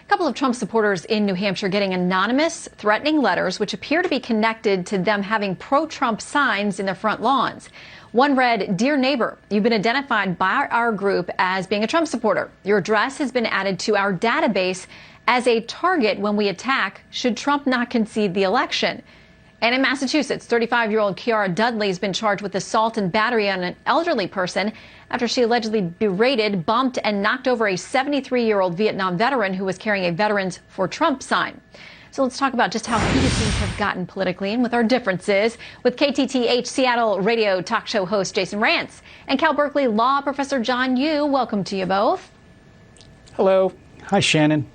A couple of Trump supporters in New Hampshire getting anonymous, threatening letters which appear to be connected to them having pro-Trump signs in their front lawns. One read, "Dear neighbor, you've been identified by our group as being a Trump supporter. Your address has been added to our database as a target when we attack should Trump not concede the election." And in Massachusetts, 35-year-old Kiara Dudley has been charged with assault and battery on an elderly person after she allegedly berated, bumped, and knocked over a 73-year-old Vietnam veteran who was carrying a Veterans for Trump sign. So let's talk about just how heated things have gotten politically and with our differences with KTTH Seattle radio talk show host Jason Rantz and Cal Berkeley law professor John Yoo. Welcome to you both. Hello. Hi, Shannon.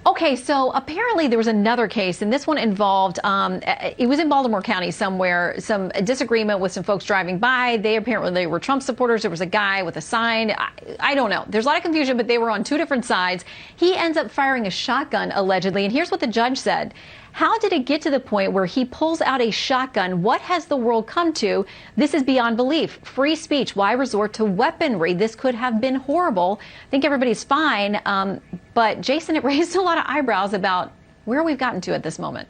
Okay, so apparently there was another case, and this one involved, it was in Baltimore County somewhere, some disagreement with some folks driving by. They were Trump supporters. There was a guy with a sign. I don't know. There's a lot of confusion, but they were on two different sides. He ends up firing a shotgun, allegedly, and here's what the judge said. How did it get to the point where he pulls out a shotgun? What has the world come to? This is beyond belief. Free speech. Why resort to weaponry? This could have been horrible. I think everybody's fine. But Jason, it raised a lot of eyebrows about where we've gotten to at this moment.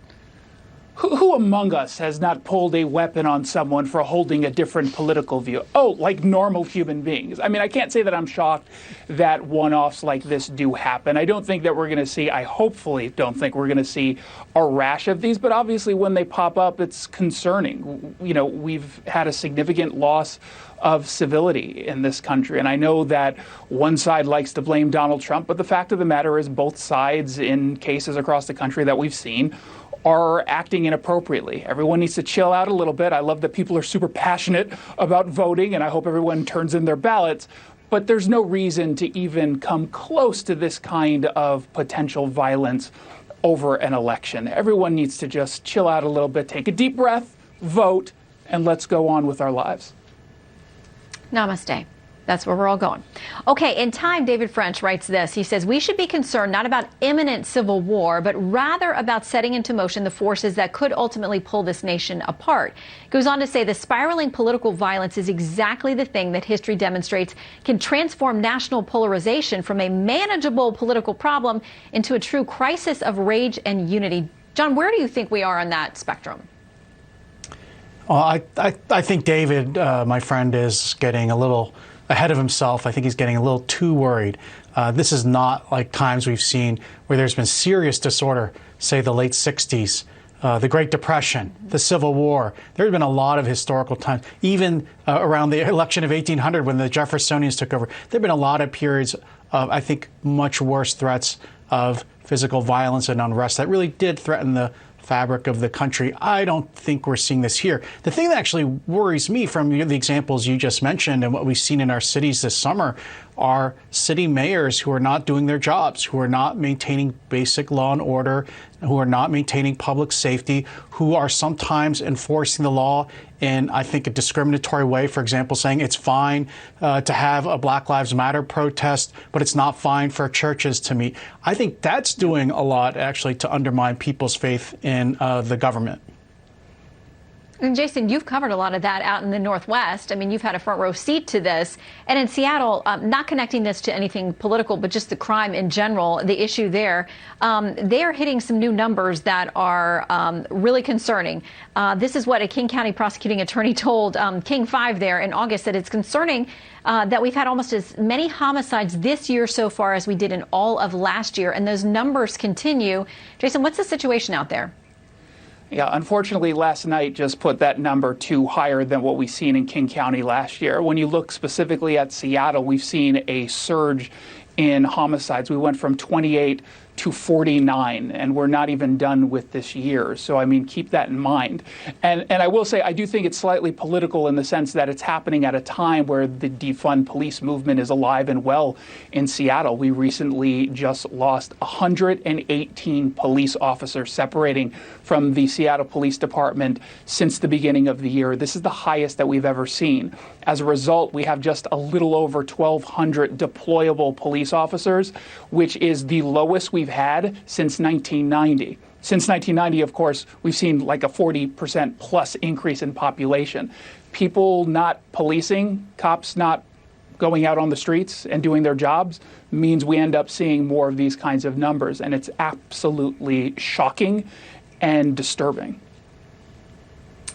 Who among us has not pulled a weapon on someone for holding a different political view? Oh, like normal human beings. I mean, I can't say that I'm shocked that one-offs like this do happen. I don't think that we're going to see, I hopefully don't think we're going to see a rash of these, but obviously when they pop up, it's concerning. You know, we've had a significant loss of civility in this country. And I know that one side likes to blame Donald Trump, but the fact of the matter is both sides in cases across the country that we've seen are acting inappropriately. Everyone needs to chill out a little bit. I love that people are super passionate about voting, and I hope everyone turns in their ballots. But there's no reason to even come close to this kind of potential violence over an election. Everyone needs to just chill out a little bit, take a deep breath, vote, and let's go on with our lives. Namaste. That's where we're all going. Okay, in Time, David French writes this. He says, we should be concerned not about imminent civil war, but rather about setting into motion the forces that could ultimately pull this nation apart. He goes on to say the spiraling political violence is exactly the thing that history demonstrates can transform national polarization from a manageable political problem into a true crisis of rage and unity. John, where do you think we are on that spectrum? Well, I think David, my friend, is getting a little ahead of himself. I think he's getting a little too worried. This is not like times we've seen where there's been serious disorder, say the late 60s, the Great Depression, the Civil War. There have been a lot of historical times, even around the election of 1800 when the Jeffersonians took over. There have been a lot of periods of, I think, much worse threats of physical violence and unrest that really did threaten the fabric of the country. I don't think we're seeing this here. The thing that actually worries me from the examples you just mentioned and what we've seen in our cities this summer are city mayors who are not doing their jobs, who are not maintaining basic law and order, who are not maintaining public safety, who are sometimes enforcing the law in, I think, a discriminatory way. For example, saying it's fine to have a Black Lives Matter protest, but it's not fine for churches to meet. I think that's doing a lot, actually, to undermine people's faith in the government. And Jason, you've covered a lot of that out in the Northwest. I mean, you've had a front row seat to this. And in Seattle, not connecting this to anything political, but just the crime in general, the issue there, they are hitting some new numbers that are really concerning. This is what a King County prosecuting attorney told King 5 there in August, that it's concerning that we've had almost as many homicides this year so far as we did in all of last year. And those numbers continue. Jason, what's the situation out there? Yeah, unfortunately, last night just put that number too higher than what we've seen in King County last year. When you look specifically at Seattle, we've seen a surge in homicides. We went from 28 to 49, and we're not even done with this year. So, I mean, keep that in mind. And I will say, I do think it's slightly political in the sense that it's happening at a time where the defund police movement is alive and well in Seattle. We recently just lost 118 police officers separating from the Seattle Police Department since the beginning of the year. This is the highest that we've ever seen. As a result, we have just a little over 1,200 deployable police officers, which is the lowest we've had since 1990. Since 1990, of course, we've seen like a 40% plus increase in population. People not policing, cops not going out on the streets and doing their jobs means we end up seeing more of these kinds of numbers. And it's absolutely shocking and disturbing.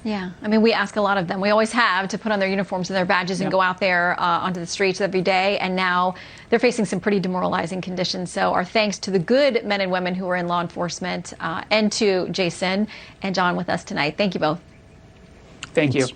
Yeah, I mean, we ask a lot of them. We always have to put on their uniforms and their badges and go out there onto the streets every day. And now they're facing some pretty demoralizing conditions. So our thanks to the good men and women who are in law enforcement and to Jason and John with us tonight. Thank you both. Thank you.